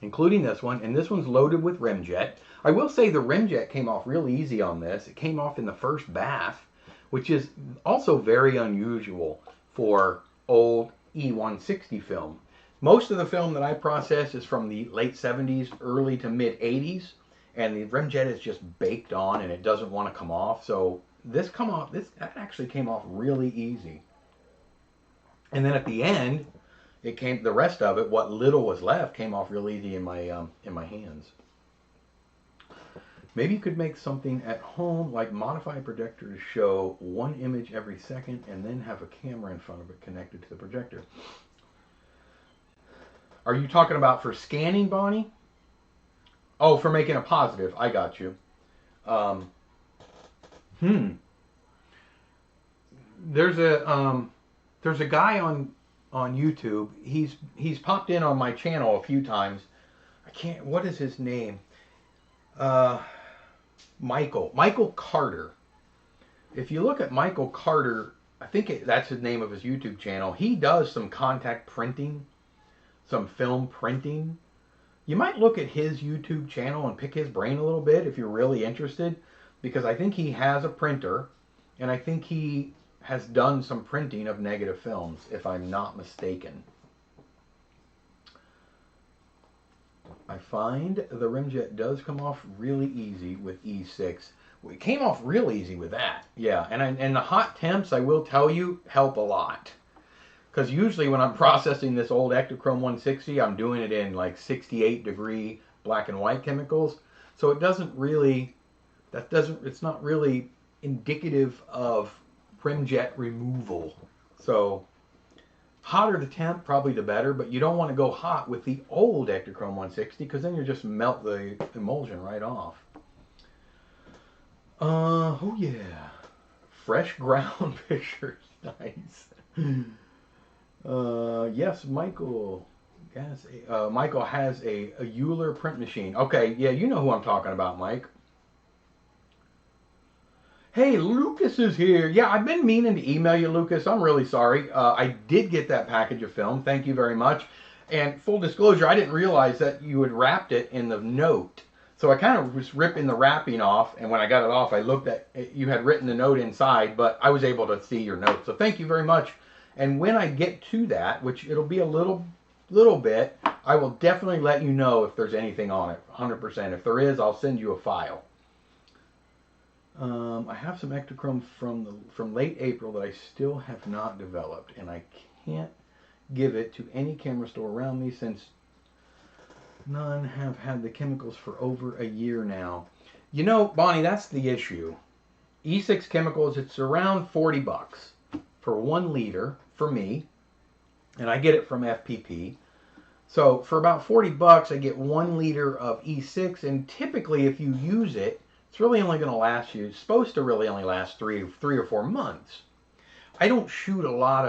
S1: including this one. And this one's loaded with rimjet. I will say the rimjet came off real easy on this. It came off in the first bath, which is also very unusual for old E160 film. Most of the film that I process is from the late 70s, early to mid 80s, and the rimjet is just baked on and it doesn't want to come off. So that actually came off really easy. And then at the end, the rest of it, what little was left, came off real easy in my hands. Maybe you could make something at home, like modify a projector to show one image every second and then have a camera in front of it connected to the projector. Are you talking about for scanning, Bonnie? Oh, for making a positive. I got you. There's a guy on YouTube. He's popped in on my channel a few times. What is his name? Michael Carter. If you look at Michael Carter, I think that's the name of his YouTube channel. He does some contact printing, some film printing. You might look at his YouTube channel and pick his brain a little bit if you're really interested, because I think he has a printer, and I think he has done some printing of negative films, if I'm not mistaken. I find the rimjet does come off really easy with E6. It came off real easy with that. Yeah, and the hot temps, I will tell you, help a lot. Because usually when I'm processing this old Ektachrome 160, I'm doing it in like 68 degree black and white chemicals. So it's not really indicative of rimjet removal. So hotter the temp, probably the better, but you don't want to go hot with the old Ektachrome 160 because then you just melt the emulsion right off. Oh yeah. Fresh ground pictures. Nice. Yes, Michael has a Euler print machine. Okay, yeah, you know who I'm talking about, Mike. Hey, Lucas is here. Yeah, I've been meaning to email you, Lucas. I'm really sorry. I did get that package of film. Thank you very much. And full disclosure, I didn't realize that you had wrapped it in the note. So I kind of was ripping the wrapping off, and when I got it off, I looked at it. You had written the note inside, but I was able to see your note. So thank you very much. And when I get to that, which it'll be a little bit, I will definitely let you know if there's anything on it, 100%. If there is, I'll send you a file. I have some Ektachrome from late April that I still have not developed, and I can't give it to any camera store around me since none have had the chemicals for over a year now. You know, Bonnie, that's the issue. E6 chemicals, it's around 40 bucks for 1 liter for me, and I get it from FPP. So for about 40 bucks, I get 1 liter of E6, and typically if you use it, it's really only going to last you, it's supposed to really only last three or 4 months. I don't shoot a lot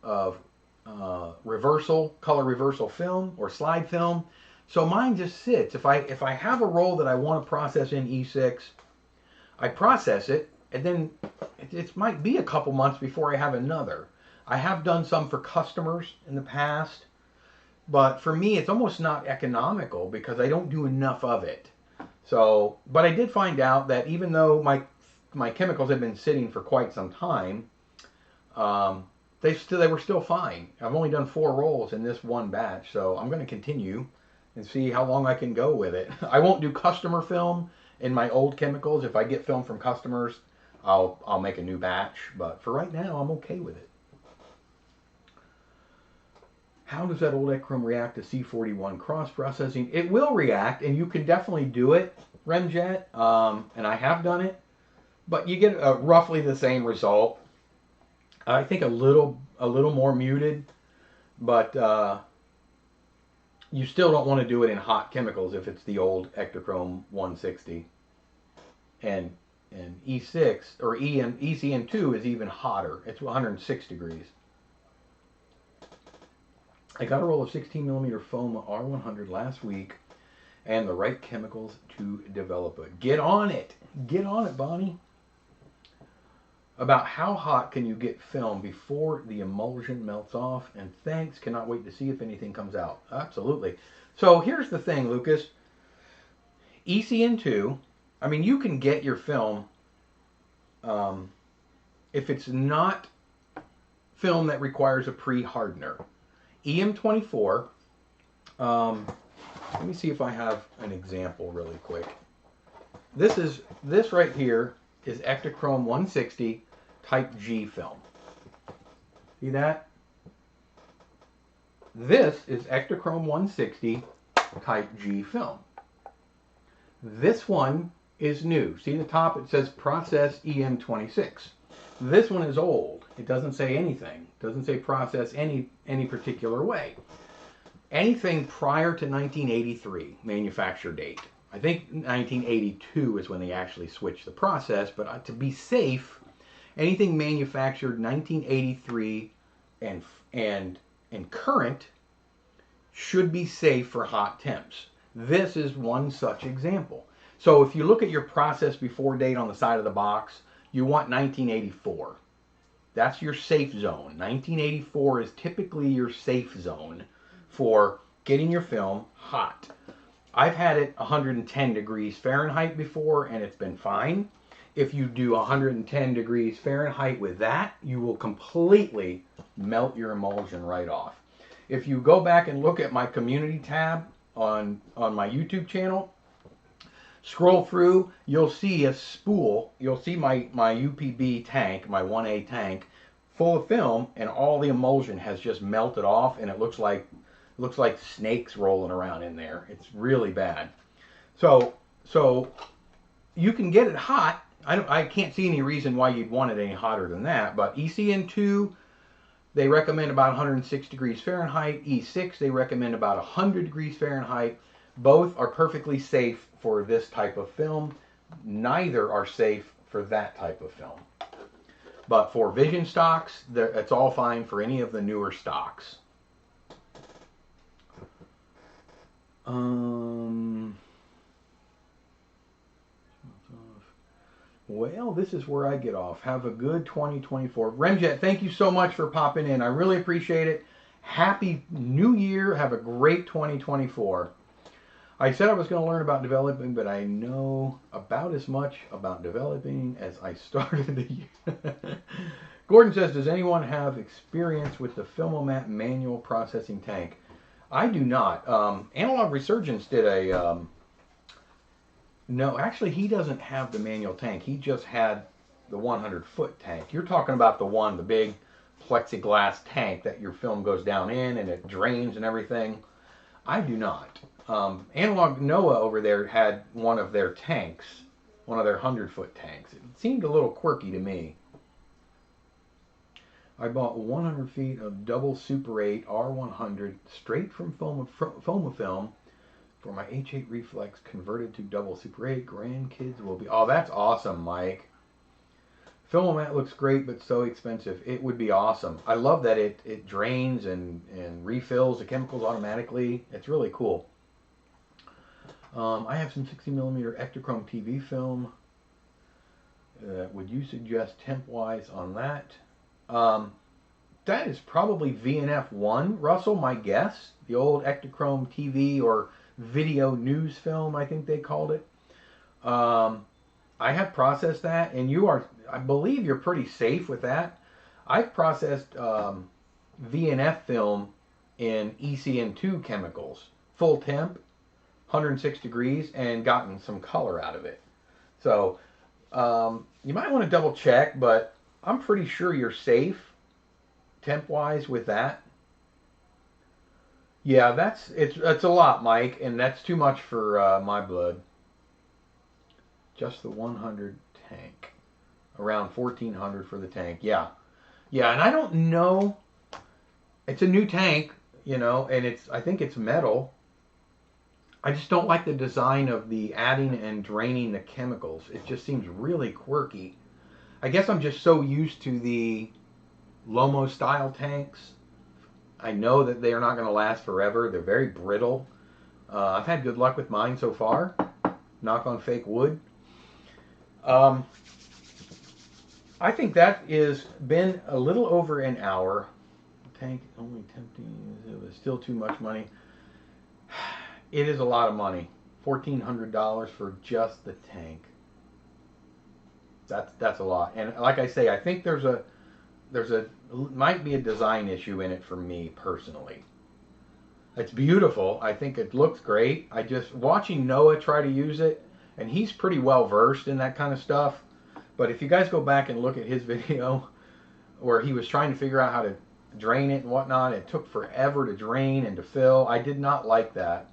S1: of color reversal film or slide film, so mine just sits. If I have a roll that I want to process in E6, I process it, and then it might be a couple months before I have another. I have done some for customers in the past, but for me, it's almost not economical because I don't do enough of it. So, but I did find out that even though my chemicals have been sitting for quite some time, they were still fine. I've only done 4 rolls in this one batch, so I'm going to continue and see how long I can go with it. I won't do customer film in my old chemicals. If I get film from customers, I'll make a new batch. But for right now, I'm okay with it. How does that old echrome react to C41 cross processing? It will react, and you can definitely do it, Remjet, and I have done it. But you get roughly the same result. I think a little more muted, but you still don't want to do it in hot chemicals if it's the old Ektachrome 160. And E6 or ECN2 is even hotter. It's 106 degrees. I got a roll of 16 millimeter foam R100 last week and the right chemicals to develop it. Get on it. Get on it, Bonnie. About how hot can you get film before the emulsion melts off? And thanks, cannot wait to see if anything comes out. Absolutely. So here's the thing, Lucas. ECN2, I mean, you can get your film if it's not film that requires a pre-hardener. EM24, let me see if I have an example really quick. This right here is Ektachrome 160 Type G film. See that? This is Ektachrome 160 Type G film. This one is new. See the top? It says Process EM26. This one is old. It doesn't say anything. It doesn't say process any particular way. Anything prior to 1983 manufacture date. I think 1982 is when they actually switched the process, but to be safe, anything manufactured 1983 and current should be safe for hot temps. This is one such example. So if you look at your process before date on the side of the box, you want 1984. That's your safe zone. 1984 is typically your safe zone for getting your film hot. I've had it 110 degrees Fahrenheit before and it's been fine. If you do 110 degrees Fahrenheit with that, you will completely melt your emulsion right off. If you go back and look at my community tab on my YouTube channel, scroll through, you'll see a spool. You'll see my UPB tank, my 1A tank, full of film, and all the emulsion has just melted off, and it looks like snakes rolling around in there. It's really bad. So you can get it hot. I can't see any reason why you'd want it any hotter than that. But ECN2, they recommend about 106 degrees Fahrenheit. E6, they recommend about 100 degrees Fahrenheit. Both are perfectly safe for this type of film. Neither are safe for that type of film. But for Vision stocks, it's all fine for any of the newer stocks. Well, this is where I get off. Have a good 2024. Remjet, thank you so much for popping in. I really appreciate it. Happy New Year. Have a great 2024. I said I was going to learn about developing, but I know about as much about developing as I started the year. Gordon says, does anyone have experience with the Filmomat manual processing tank? I do not. Analog Resurgence did a... no, actually, he doesn't have the manual tank. He just had the 100-foot tank. You're talking about the big plexiglass tank that your film goes down in and it drains and everything. I do not. Analog Noah over there had one of their tanks, one of their 100-foot tanks. It seemed a little quirky to me. I bought 100 feet of double Super 8 R100 straight from Fomafilm for my H8 reflex converted to double Super 8. Grandkids will be... Oh, that's awesome, Mike. Filmomat looks great, but so expensive. It would be awesome. I love that it drains and refills the chemicals automatically. It's really cool. I have some 60mm Ektachrome TV film. Would you suggest temp-wise on that? that is probably VNF1, Russell, my guess. The old Ektachrome TV or video news film, I think they called it. I have processed that, and I believe you're pretty safe with that. I've processed VNF film in ECN2 chemicals, full temp, 106 degrees, and gotten some color out of it. So you might want to double check, but I'm pretty sure you're safe temp-wise with that. Yeah, it's a lot, Mike, and that's too much for my blood. Just the 100 tank, around 1400 for the tank. Yeah, and I don't know. It's a new tank, and I think it's metal. I just don't like the design of the adding and draining the chemicals. It just seems really quirky. I guess I'm just so used to the Lomo style tanks. I know that they are not going to last forever. They're very brittle. I've had good luck with mine so far. Knock on fake wood. I think that is been a little over an hour. Tank only tempting. It was still too much money. It is a lot of money. $1,400 for just the tank. That's a lot. And like I say, I think might be a design issue in it for me personally. It's beautiful. I think it looks great. I just watching Noah try to use it, and he's pretty well versed in that kind of stuff. But if you guys go back and look at his video where he was trying to figure out how to drain it and whatnot, it took forever to drain and to fill. I did not like that.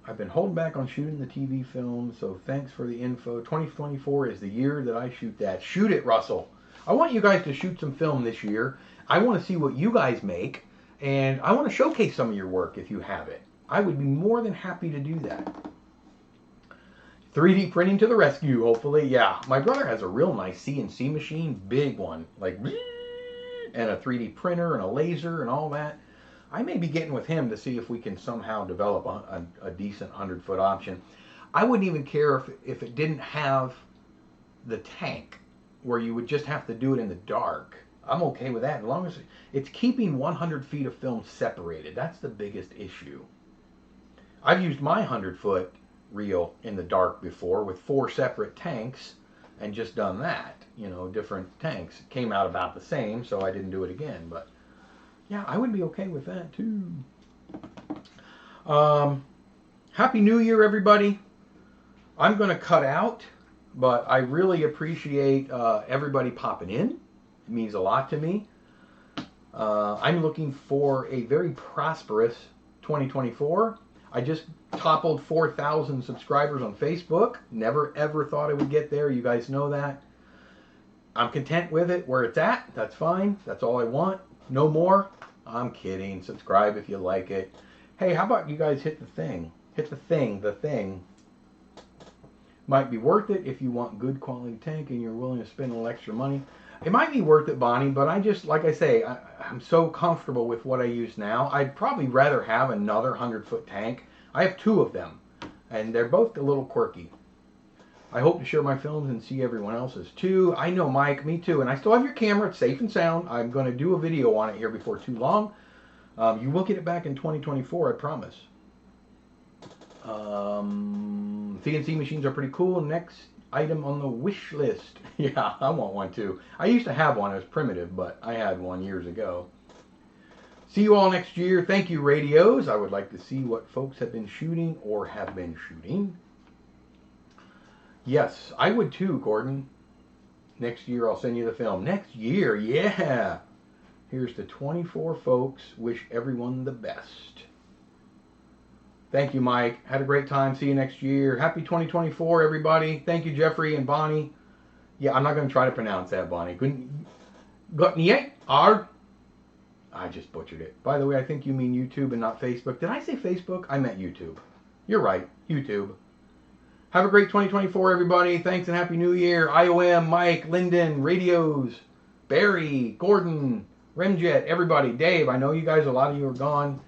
S1: I've been holding back on shooting the TV film, so thanks for the info. 2024 is the year that I shoot that. Shoot it, Russell. I want you guys to shoot some film this year. I want to see what you guys make, and I want to showcase some of your work if you have it. I would be more than happy to do that. 3D printing to the rescue, hopefully. Yeah, my brother has a real nice CNC machine, big one, like, and a 3D printer and a laser and all that. I may be getting with him to see if we can somehow develop a decent 100-foot option. I wouldn't even care if it didn't have the tank, where you would just have to do it in the dark. I'm okay with that, as long as it's keeping 100 feet of film separated. That's the biggest issue. I've used my 100-foot reel in the dark before with 4 separate tanks and just done that. Different tanks. It came out about the same, so I didn't do it again, but yeah, I would be okay with that too. Happy New Year, everybody. I'm going to cut out, but I really appreciate everybody popping in. It means a lot to me. I'm looking for a very prosperous 2024. I just toppled 4,000 subscribers on Facebook. Never ever thought I would get there. You guys know that. I'm content with it where it's at. That's fine. That's all I want. No more. I'm kidding. Subscribe if you like it. Hey, how about you guys hit the thing? Hit the thing. Might be worth it if you want good quality tank and you're willing to spend a little extra money. It might be worth it, Bonnie, but I just, like I say, I'm so comfortable with what I use now. I'd probably rather have another 100-foot tank. I have 2 of them, and they're both a little quirky. I hope to share my films and see everyone else's too. I know, Mike, me too. And I still have your camera. It's safe and sound. I'm going to do a video on it here before too long. You will get it back in 2024, I promise. CNC machines are pretty cool. Next item on the wish list. Yeah, I want one too. I used to have one. It was primitive, but I had one years ago. See you all next year. Thank you, radios. I would like to see what folks have been shooting or have been shooting. Yes, I would too, Gordon. Next year I'll send you the film. Next year, yeah. Here's to 24 folks. Wish everyone the best. Thank you, Mike. Had a great time. See you next year. Happy 2024, everybody. Thank you, Jeffrey and Bonnie. Yeah, I'm not going to try to pronounce that, Bonnie. I just butchered it. By the way, I think you mean YouTube and not Facebook. Did I say Facebook? I meant YouTube. You're right. YouTube. Have a great 2024, everybody. Thanks and Happy New Year. IOM, Mike, Lyndon, Radios, Barry, Gordon, Remjet, everybody. Dave, I know you guys, a lot of you are gone.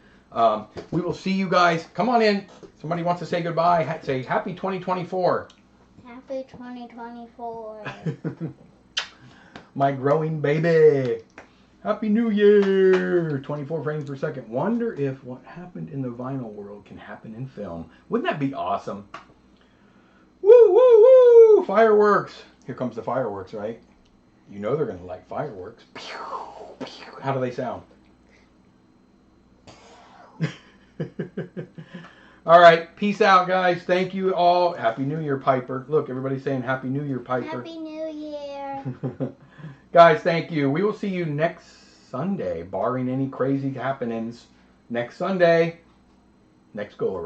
S1: We will see you guys. Come on in. Somebody wants to say goodbye. Say Happy 2024.
S2: Happy 2024.
S1: My growing baby. Happy New Year! 24 frames per second. Wonder if what happened in the vinyl world can happen in film. Wouldn't that be awesome? Woo, woo, woo! Fireworks! Here comes the fireworks, right? You know they're going to like fireworks. How do they sound? All right, peace out, guys. Thank you all. Happy New Year, Piper. Look, everybody's saying Happy New Year, Piper.
S2: Happy New Year.
S1: Guys, thank you. We will see you next Sunday, barring any crazy happenings. Next Sunday, next go around.